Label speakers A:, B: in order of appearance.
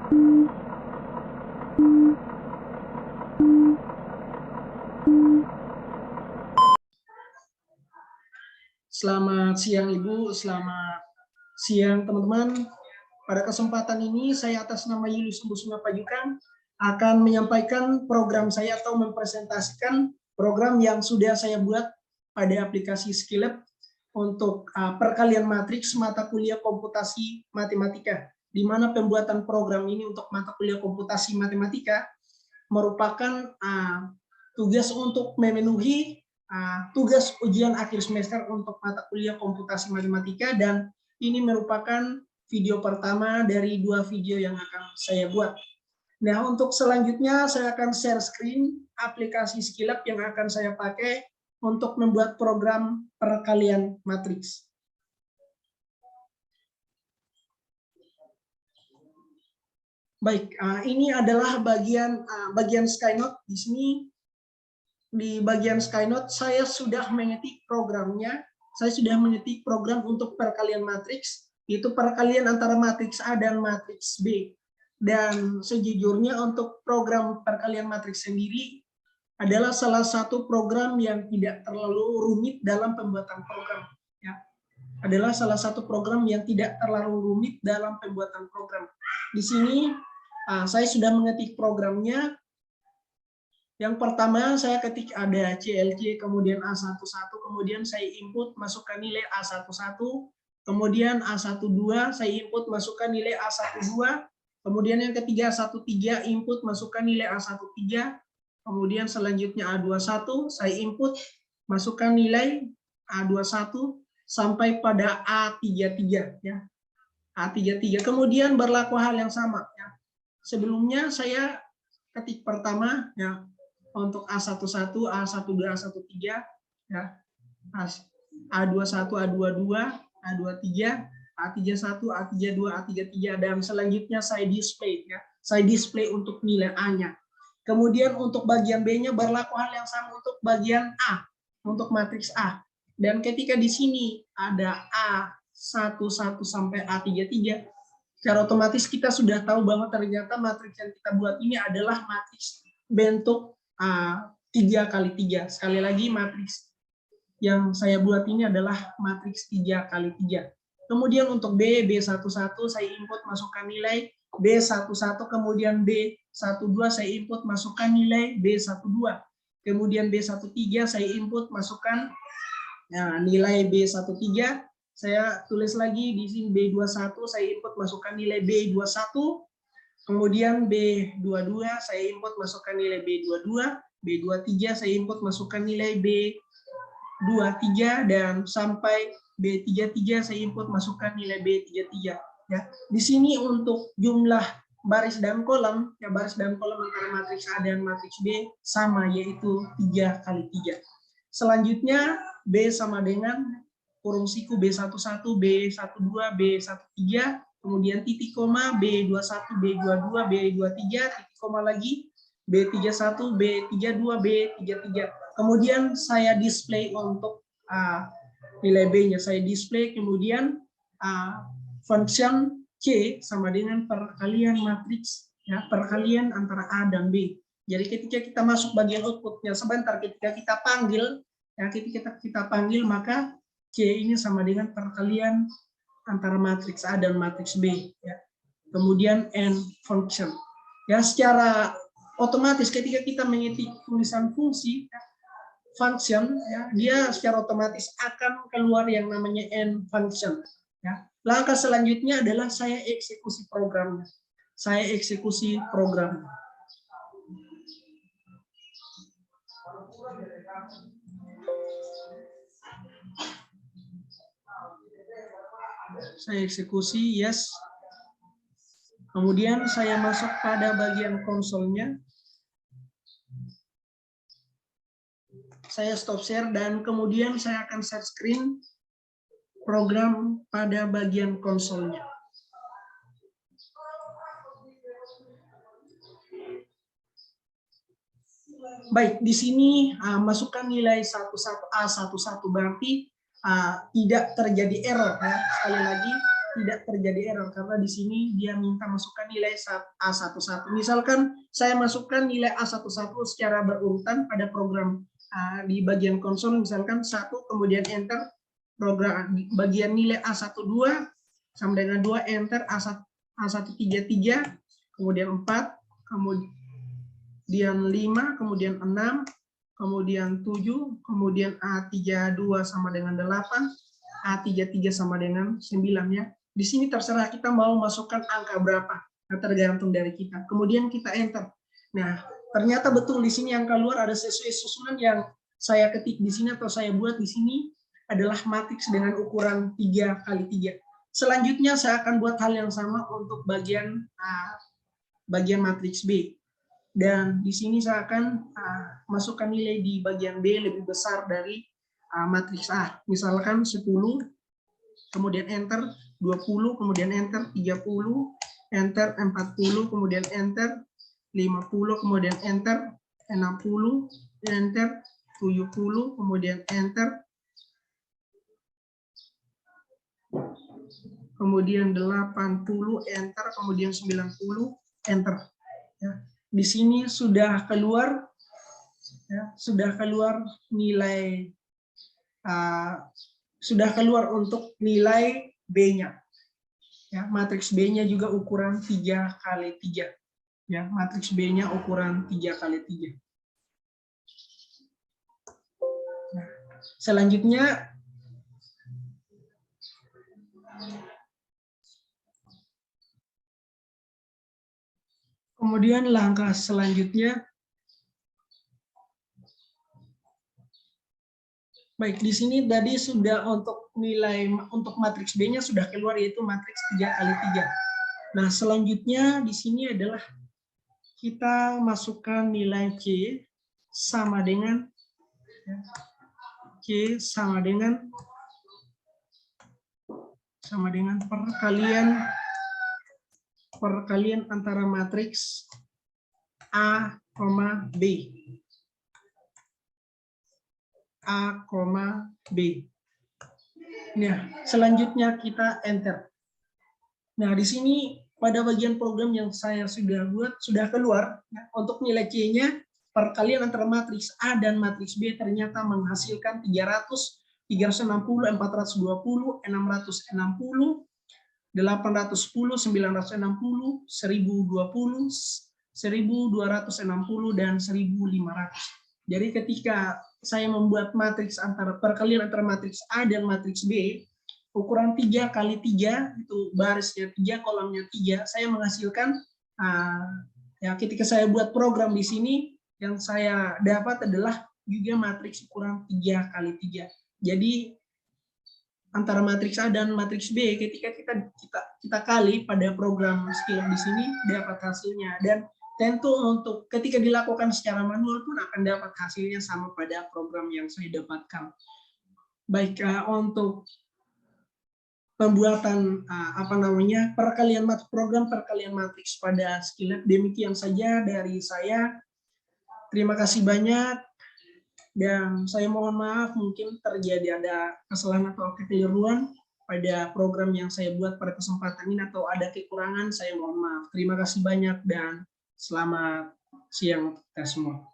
A: Selamat siang Ibu, selamat siang teman-teman. Pada kesempatan ini saya atas nama Julius Embusuma Pajukan akan menyampaikan program saya atau mempresentasikan program yang sudah saya buat pada aplikasi Skillab untuk perkalian matriks mata kuliah komputasi matematika, di mana pembuatan program ini untuk mata kuliah komputasi matematika merupakan tugas untuk memenuhi tugas ujian akhir semester untuk mata kuliah komputasi matematika, dan ini merupakan video pertama dari 2 video yang akan saya buat. Nah, untuk selanjutnya saya akan share screen aplikasi Skillab yang akan saya pakai untuk membuat program perkalian matriks. Baik, ini adalah bagian Skynote. Di sini di bagian Skynote saya sudah mengetik programnya. Saya sudah mengetik program untuk perkalian matriks, yaitu perkalian antara matriks A dan matriks B. Dan sejujurnya untuk program perkalian matriks sendiri adalah salah satu program yang tidak terlalu rumit dalam pembuatan program. Ya, adalah salah satu program yang tidak terlalu rumit dalam pembuatan program. Di sini saya sudah mengetik programnya. Yang pertama saya ketik ada CLC, kemudian A11, kemudian saya input masukkan nilai A11, kemudian A12 saya input masukkan nilai A12, kemudian yang ketiga A13 input masukkan nilai A13, kemudian selanjutnya A21 saya input masukkan nilai A21 sampai pada A33 ya. A33 kemudian berlaku hal yang sama ya. Sebelumnya saya ketik pertama ya, untuk A11, A12, A13 ya. A21, A22, A23, A31, A32, A33 dan selanjutnya saya display ya. Saya display untuk nilai A-nya. Kemudian untuk bagian B-nya berlaku hal yang sama untuk bagian A, untuk matriks A. Dan ketika di sini ada A11 sampai A33, secara otomatis kita sudah tahu bahwa ternyata matriks yang kita buat ini adalah matriks bentuk 3x3. Sekali lagi, matriks yang saya buat ini adalah matriks 3x3. Kemudian untuk B11 saya input masukkan nilai B11, kemudian B12 saya input masukkan nilai B12. Kemudian B13 saya input masukkan nilai B13. Saya tulis lagi di sini B21 saya input masukkan nilai B21. Kemudian B22 saya input masukkan nilai B22, B23 saya input masukkan nilai B23 dan sampai B33 saya input masukkan nilai B33 ya. Di sini untuk jumlah baris dan kolom ya, baris dan kolom antara matriks A dan matriks B sama, yaitu 3x3. Selanjutnya B sama dengan kurung siku B11, B12, B13, kemudian titik koma B21, B22, B23, titik koma lagi B31, B32, B33. Kemudian saya display untuk nilai B-nya. Saya display kemudian function C sama dengan perkalian matriks ya, perkalian antara A dan B. Jadi ketika kita masuk bagian outputnya sebentar, ketika kita panggil ya, ketika kita panggil maka C ini sama dengan perkalian antara matriks A dan matriks B ya. Kemudian N function. Ya, secara otomatis ketika kita mengetik tulisan fungsi ya, function ya, dia secara otomatis akan keluar yang namanya N function ya. Langkah selanjutnya adalah saya eksekusi programnya. Saya eksekusi program. Saya eksekusi, yes. Kemudian saya masuk pada bagian konsolnya. Saya stop share dan kemudian saya akan share screen program pada bagian konsolnya. Baik, di sini masukkan nilai A11 berarti tidak terjadi error ya. Sekali lagi tidak terjadi error karena di sini dia minta masukkan nilai A11. Misalkan saya masukkan nilai A11 secara berurutan pada program di bagian konsol, misalkan 1, kemudian enter, program bagian nilai A12 sama dengan 2, enter, A133, kemudian 4, kemudian 5, kemudian 6, kemudian 7, kemudian A32 sama dengan 8, A33 sama dengan 9 ya. Di sini terserah kita mau masukkan angka berapa, tergantung dari kita. Kemudian kita enter. Nah, ternyata betul di sini angka luar ada sesuai susunan yang saya ketik di sini atau saya buat di sini adalah matriks dengan ukuran 3 kali 3. Selanjutnya saya akan buat hal yang sama untuk bagian matriks B. Dan di sini saya akan masukkan nilai di bagian B lebih besar dari matriks A. Misalkan 10, kemudian enter, 20, kemudian enter, 30, enter, 40, kemudian enter, 50, kemudian enter, 60, enter, 70, kemudian enter, kemudian 80, enter, kemudian 90, enter. Ya. Di sini sudah keluar, ya, sudah keluar nilai, sudah keluar untuk nilai B-nya. Ya, matriks B-nya juga ukuran 3 kali 3. Ya, matriks B-nya ukuran 3 kali 3. Nah, selanjutnya kemudian langkah selanjutnya, baik di sini tadi sudah untuk nilai untuk matriks B-nya sudah keluar, yaitu matriks 3 kali 3. Nah, selanjutnya di sini adalah kita masukkan nilai C sama dengan perkalian antara matriks A, B. A, B. Nah, selanjutnya kita enter. Nah, di sini pada bagian program yang saya sudah buat, sudah keluar ya, untuk nilai C-nya perkalian antara matriks A dan matriks B ternyata menghasilkan 300, 360, 420, 660, 810, 960, 1020, 1260, dan 1500. Jadi ketika saya membuat matriks perkalian antara matriks A dan matriks B, ukuran 3 kali 3, itu barisnya 3, kolomnya 3, saya menghasilkan, ya ketika saya buat program di sini, yang saya dapat adalah juga matriks ukuran 3 kali 3. Jadi antara matriks A dan matriks B, ketika kita kali pada program Skillab di sini dapat hasilnya, dan tentu untuk ketika dilakukan secara manual pun akan dapat hasilnya sama pada program yang saya dapatkan. Baik, untuk pembuatan program perkalian matriks pada Skillab demikian saja dari saya. Terima kasih banyak. Dan saya mohon maaf mungkin terjadi ada kesalahan atau kekeliruan pada program yang saya buat pada kesempatan ini, atau ada kekurangan, saya mohon maaf. Terima kasih banyak dan selamat siang kita semua.